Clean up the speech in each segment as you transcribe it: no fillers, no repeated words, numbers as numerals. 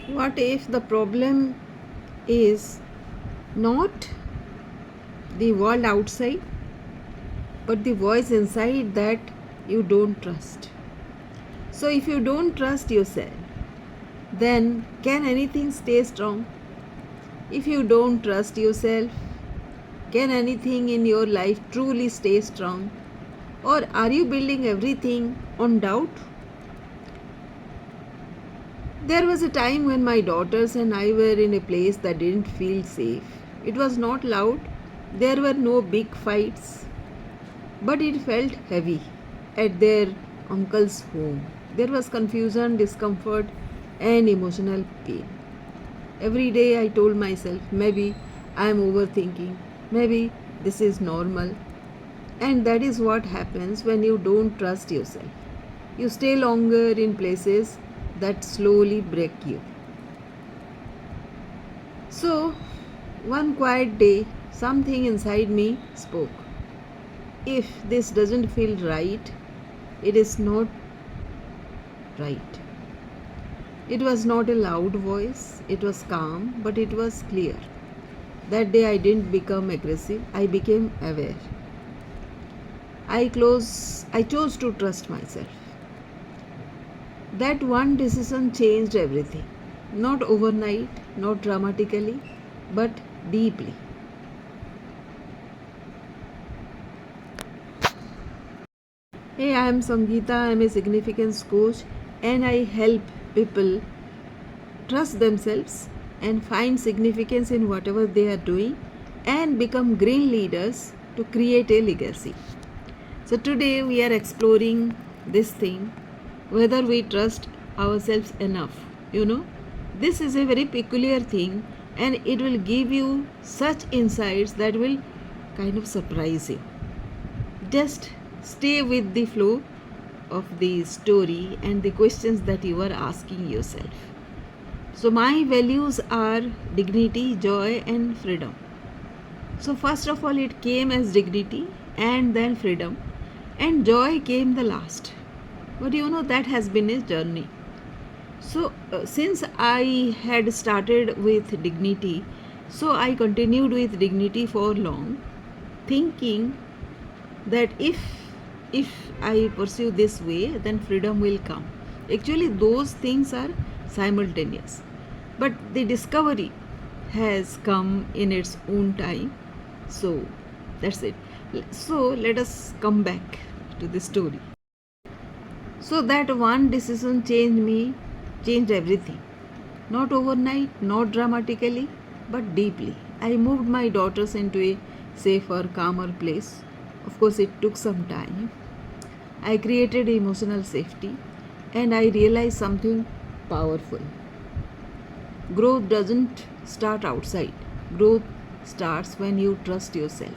What if the problem is not the world outside, but the voice inside that you don't trust? So, if you don't trust yourself, then can anything stay strong? If you don't trust yourself, can anything in your life truly stay strong? Or are you building everything on doubt? There was a time when my daughters and I were in a place that didn't feel safe. It was not loud, there were no big fights, but it felt heavy at their uncle's home. There was confusion, discomfort, and emotional pain. Every day I told myself, maybe I am overthinking, maybe this is normal. And that is what happens when you don't trust yourself. You stay longer in places that slowly break you. So, one quiet day, something inside me spoke. If this doesn't feel right, it is not right. It was not a loud voice, it was calm, but it was clear. That day I didn't become aggressive, I became aware. I chose to trust myself. That one decision changed everything. Not overnight, not dramatically, but deeply. Hey, I am Sangeeta. I am a significance coach and I help people trust themselves and find significance in whatever they are doing and become green leaders to create a legacy. So, today we are exploring this thing, whether we trust ourselves enough. This is a very peculiar thing and it will give you such insights that will kind of surprise you. Just stay with the flow of the story and the questions that you are asking yourself. So, my values are dignity, joy, and freedom. So, first of all, it came as dignity and then freedom, and joy came the last. But that has been a journey. So, since I had started with dignity, so I continued with dignity for long, thinking that if I pursue this way, then freedom will come. Actually, those things are simultaneous, but the discovery has come in its own time. So that's it. So let us come back to the story. So that one decision changed everything. Not overnight, not dramatically, but deeply. I moved my daughters into a safer, calmer place. Of course, it took some time. I created emotional safety and I realized something powerful. Growth doesn't start outside, growth starts when you trust yourself.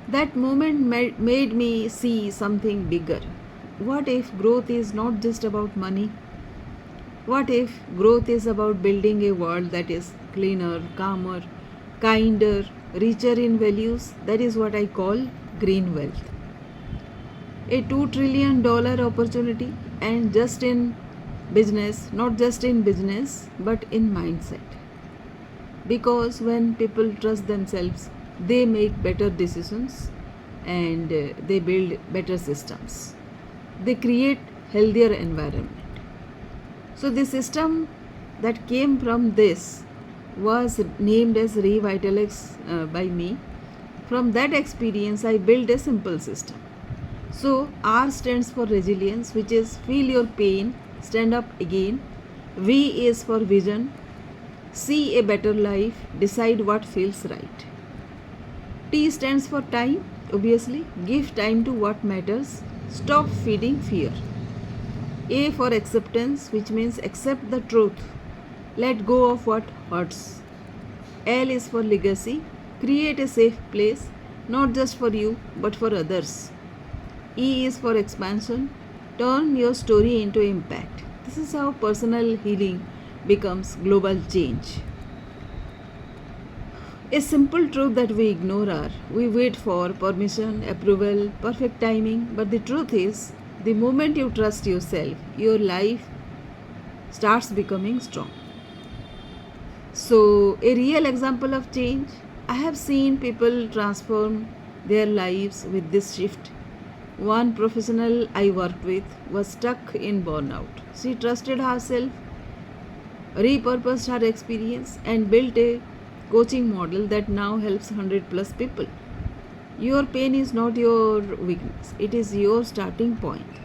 That moment made me see something bigger. What if growth is not just about money? What if growth is about building a world that is cleaner, calmer, kinder, richer in values? That is what I call green wealth. A $2 trillion opportunity, and just in business, not just in business, but in mindset. Because when people trust themselves, they make better decisions and they build better systems. They create healthier environment. So the system that came from this was named as Revitalex by me. From that experience, I built a simple system. So R stands for resilience, which is feel your pain, stand up again. V is for vision, see a better life, decide what feels right. T stands for time, obviously, give time to what matters, stop feeding fear. A for acceptance, which means accept the truth, let go of what hurts. L is for legacy, create a safe place, not just for you, but for others. E is for expansion, turn your story into impact. This is how personal healing becomes global change. A simple truth that we ignore are we wait for permission, approval, perfect timing, but the truth is, the moment you trust yourself, your life starts becoming strong. So, a real example of change, I have seen people transform their lives with this shift. One professional I worked with was stuck in burnout. She trusted herself, repurposed her experience, and built a coaching model that now helps 100 plus people. Your pain is not your weakness, it is your starting point.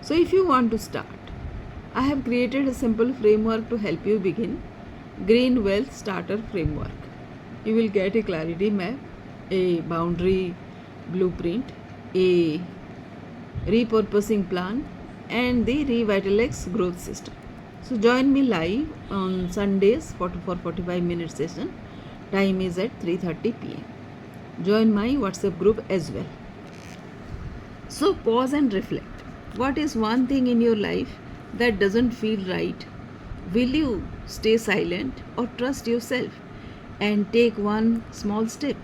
So, if you want to start, I have created a simple framework to help you begin. Green Wealth Starter Framework. You will get a clarity map, a boundary blueprint, a repurposing plan, and the Revitalex growth system. So join me live on Sundays for 45 minute session. Time is at 3:30 p.m. Join my WhatsApp group as well. So pause and reflect. What is one thing in your life that doesn't feel right? Will you stay silent or trust yourself and take one small step?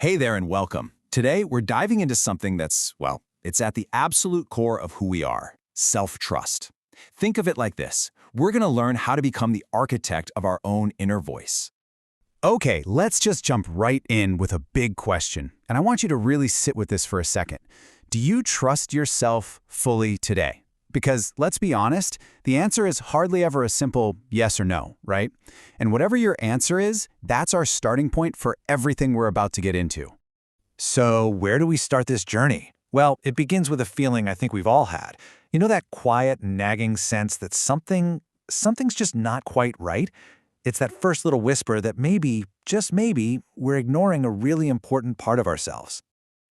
Hey there and welcome. Today, we're diving into something that's, well, it's at the absolute core of who we are, self-trust. Think of it like this. We're going to learn how to become the architect of our own inner voice. Okay, let's just jump right in with a big question. And I want you to really sit with this for a second. Do you trust yourself fully today? Because let's be honest, the answer is hardly ever a simple yes or no, right? And whatever your answer is, that's our starting point for everything we're about to get into. So where do we start this journey? Well, it begins with a feeling I think we've all had. You know that quiet, nagging sense that something's just not quite right? It's that first little whisper that maybe, just maybe, we're ignoring a really important part of ourselves.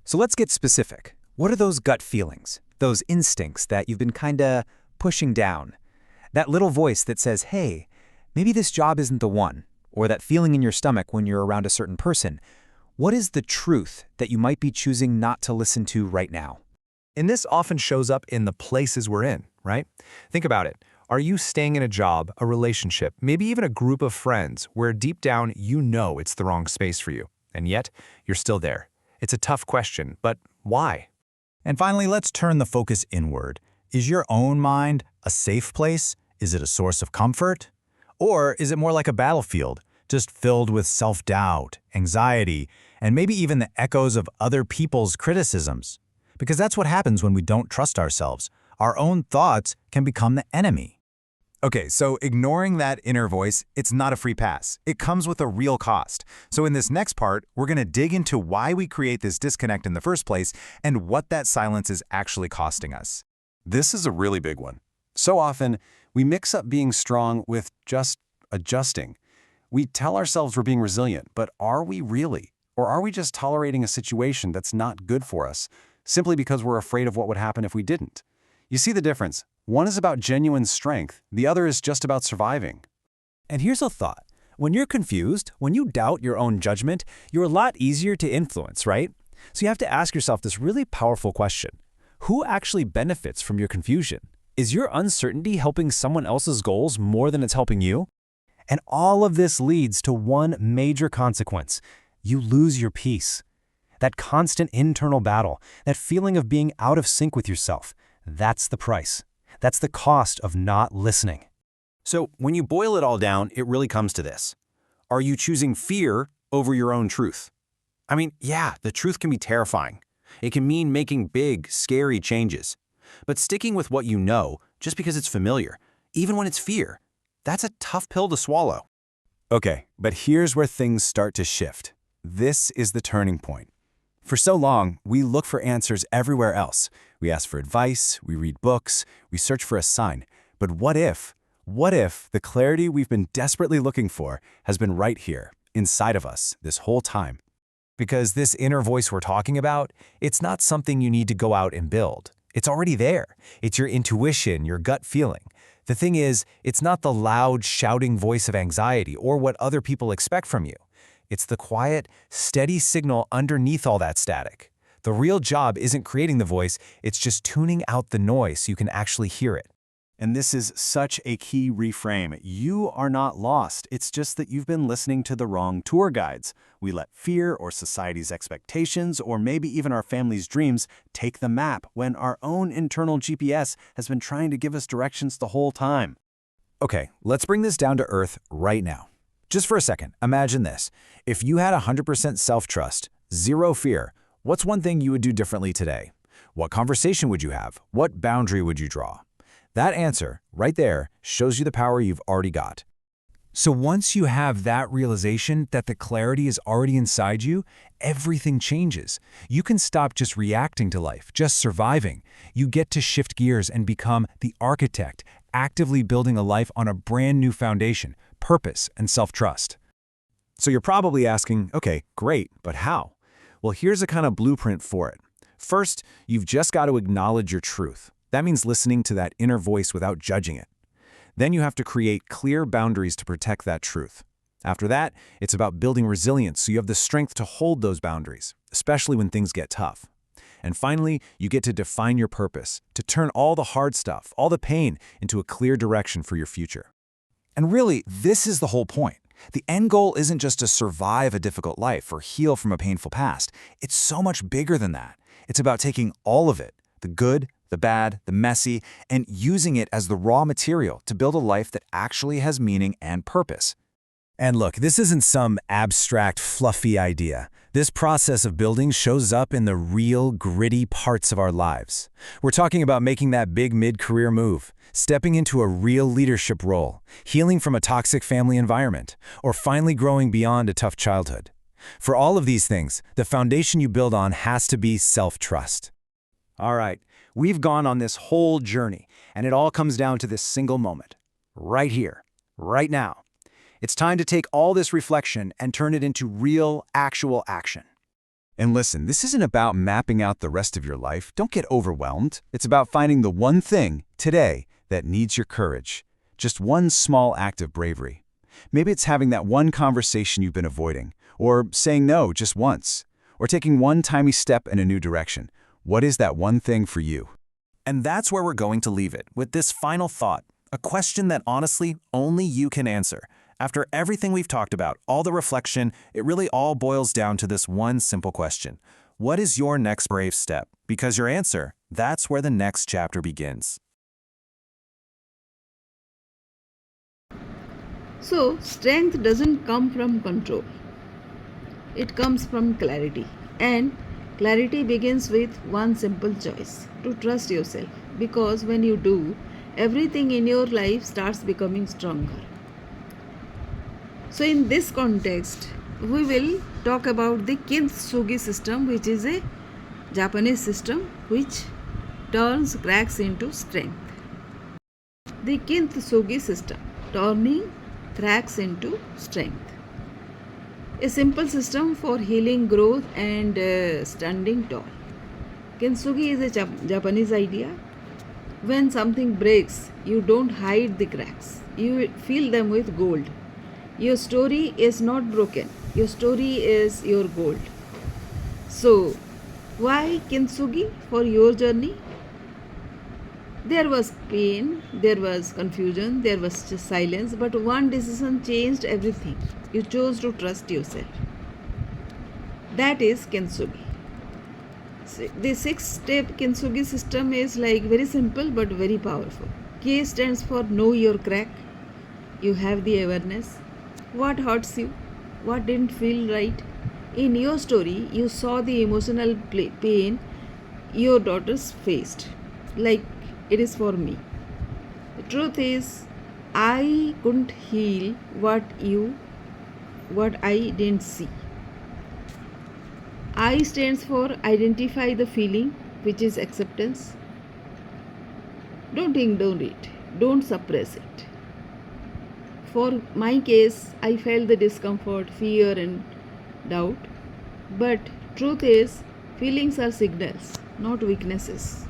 So let's get specific. What are those gut feelings? Those instincts that you've been kinda pushing down? That little voice that says, hey, maybe this job isn't the one, or that feeling in your stomach when you're around a certain person. What is the truth that you might be choosing not to listen to right now? And this often shows up in the places we're in, right? Think about it. Are you staying in a job, a relationship, maybe even a group of friends where deep down you know it's the wrong space for you, and yet you're still there? It's a tough question, but why? And finally, let's turn the focus inward. Is your own mind a safe place? Is it a source of comfort? Or is it more like a battlefield, just filled with self-doubt, anxiety, and maybe even the echoes of other people's criticisms? Because that's what happens when we don't trust ourselves. Our own thoughts can become the enemy. Okay, so ignoring that inner voice, it's not a free pass. It comes with a real cost. So in this next part, we're going to dig into why we create this disconnect in the first place and what that silence is actually costing us. This is a really big one. So often, we mix up being strong with just adjusting. We tell ourselves we're being resilient, but are we really? Or are we just tolerating a situation that's not good for us, simply because we're afraid of what would happen if we didn't? You see the difference? One is about genuine strength, the other is just about surviving. And here's a thought. When you're confused, when you doubt your own judgment, you're a lot easier to influence, right? So you have to ask yourself this really powerful question. Who actually benefits from your confusion? Is your uncertainty helping someone else's goals more than it's helping you? And all of this leads to one major consequence. You lose your peace. That constant internal battle, that feeling of being out of sync with yourself, that's the price. That's the cost of not listening. So when you boil it all down, it really comes to this. Are you choosing fear over your own truth? I mean, yeah, the truth can be terrifying. It can mean making big, scary changes. But sticking with what you know, just because it's familiar, even when it's fear, that's a tough pill to swallow. Okay, but here's where things start to shift. This is the turning point. For so long, we look for answers everywhere else. We ask for advice, we read books, we search for a sign. But what if the clarity we've been desperately looking for has been right here, inside of us, this whole time? Because this inner voice we're talking about, it's not something you need to go out and build. It's already there. It's your intuition, your gut feeling. The thing is, it's not the loud, shouting voice of anxiety or what other people expect from you. It's the quiet, steady signal underneath all that static. The real job isn't creating the voice, it's just tuning out the noise so you can actually hear it. And this is such a key reframe. You are not lost. It's just that you've been listening to the wrong tour guides. We let fear or society's expectations or maybe even our family's dreams take the map when our own internal GPS has been trying to give us directions the whole time. Okay, let's bring this down to earth right now. Just for a second, imagine this. If you had 100% self-trust, zero fear, what's one thing you would do differently today? What conversation would you have? What boundary would you draw? That answer, right there, shows you the power you've already got. So once you have that realization that the clarity is already inside you, everything changes. You can stop just reacting to life, just surviving. You get to shift gears and become the architect, actively building a life on a brand new foundation, purpose, and self-trust. So you're probably asking, okay, great, but how? Well, here's a kind of blueprint for it. First, you've just got to acknowledge your truth. That means listening to that inner voice without judging it. Then you have to create clear boundaries to protect that truth. After that, it's about building resilience so you have the strength to hold those boundaries, especially when things get tough. And finally, you get to define your purpose, to turn all the hard stuff, all the pain, into a clear direction for your future. And really, this is the whole point. The end goal isn't just to survive a difficult life or heal from a painful past. It's so much bigger than that. It's about taking all of it, the good, the bad, the messy, and using it as the raw material to build a life that actually has meaning and purpose. And look, this isn't some abstract, fluffy idea. This process of building shows up in the real, gritty parts of our lives. We're talking about making that big mid-career move, stepping into a real leadership role, healing from a toxic family environment, or finally growing beyond a tough childhood. For all of these things, the foundation you build on has to be self-trust. All right, we've gone on this whole journey, and it all comes down to this single moment. Right here, right now. It's time to take all this reflection and turn it into real, actual action. And listen, this isn't about mapping out the rest of your life. Don't get overwhelmed. It's about finding the one thing, today, that needs your courage. Just one small act of bravery. Maybe it's having that one conversation you've been avoiding, or saying no just once, or taking one tiny step in a new direction. What is that one thing for you? And that's where we're going to leave it, with this final thought, a question that honestly only you can answer. After everything we've talked about, all the reflection, it really all boils down to this one simple question. What is your next brave step? Because your answer, that's where the next chapter begins. So, strength doesn't come from control, it comes from clarity. And clarity begins with one simple choice, to trust yourself. Because when you do, everything in your life starts becoming stronger. So, in this context, we will talk about the kintsugi system, which is a Japanese system which turns cracks into strength. The kintsugi system, turning cracks into strength. A simple system for healing, growth, and standing tall. Kintsugi is a Japanese idea. When something breaks, you don't hide the cracks, you fill them with gold. Your story is not broken, your story is your gold. So, why kintsugi for your journey? There was pain, there was confusion, there was just silence, but one decision changed everything. You chose to trust yourself. That is kintsugi. The 6-step kintsugi system is like very simple but very powerful. K stands for know your crack. You have the awareness. What hurts you? What didn't feel right? In your story, you saw the emotional pain your daughters faced. Like it is for me. The truth is, I couldn't heal what I didn't see. I stands for identify the feeling, which is acceptance. Don't ignore it. Don't suppress it. For my case, I felt the discomfort, fear, and doubt. But truth is, feelings are signals, not weaknesses.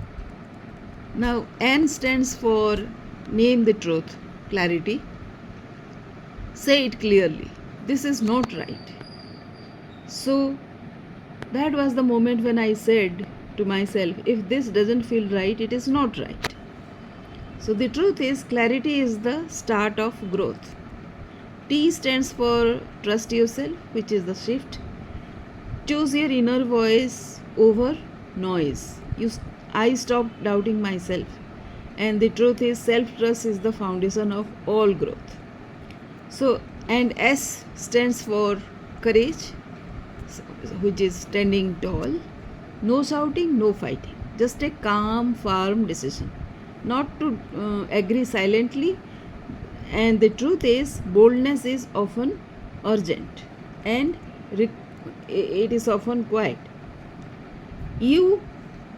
Now, N stands for name the truth, clarity. Say it clearly. This is not right. So, that was the moment when I said to myself, if this doesn't feel right, it is not right. So the truth is, clarity is the start of growth. T stands for trust yourself, which is the shift. Choose your inner voice over noise. I stopped doubting myself. And the truth is, self trust is the foundation of all growth. So, and S stands for courage, which is standing tall. No shouting, no fighting. Just a calm, firm decision. Not to agree silently. And the truth is, boldness is often urgent and it is often quiet. U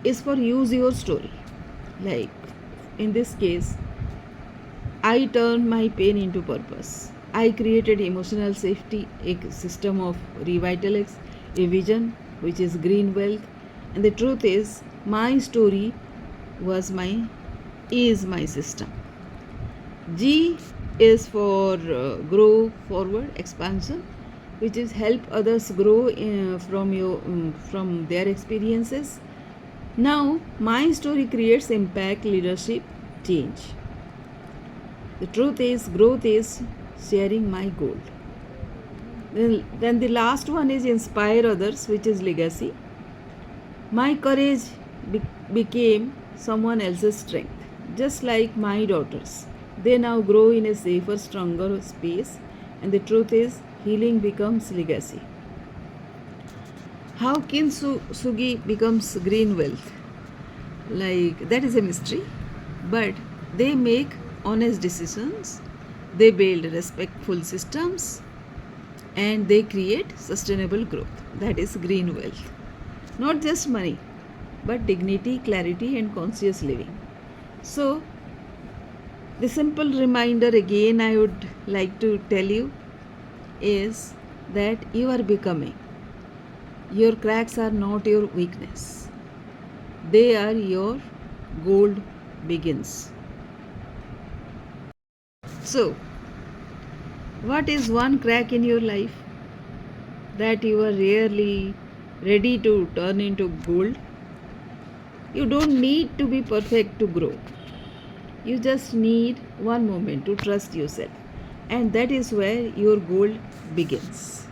is for use your story. Like in this case, I turned my pain into purpose. I created emotional safety, a system of revitalics, a vision which is green wealth. And the truth is, my story was my is my system. G is for grow forward, expansion, which is help others grow from their experiences. Now, my story creates impact, leadership, change. The truth is, growth is sharing my gold. Then the last one is inspire others, which is legacy. My courage became someone else's strength, just like my daughters. They now grow in a safer, stronger space, and the truth is, healing becomes legacy. How Kintsugi becomes green wealth? Like, that is a mystery, but they make honest decisions, they build respectful systems, and they create sustainable growth. That is green wealth. Not just money, but dignity, clarity, and conscious living. So, the simple reminder again I would like to tell you is that you are becoming. Your cracks are not your weakness, they are your gold begins. So, what is one crack in your life that you are really ready to turn into gold? You don't need to be perfect to grow. You just need one moment to trust yourself. And that is where your gold begins.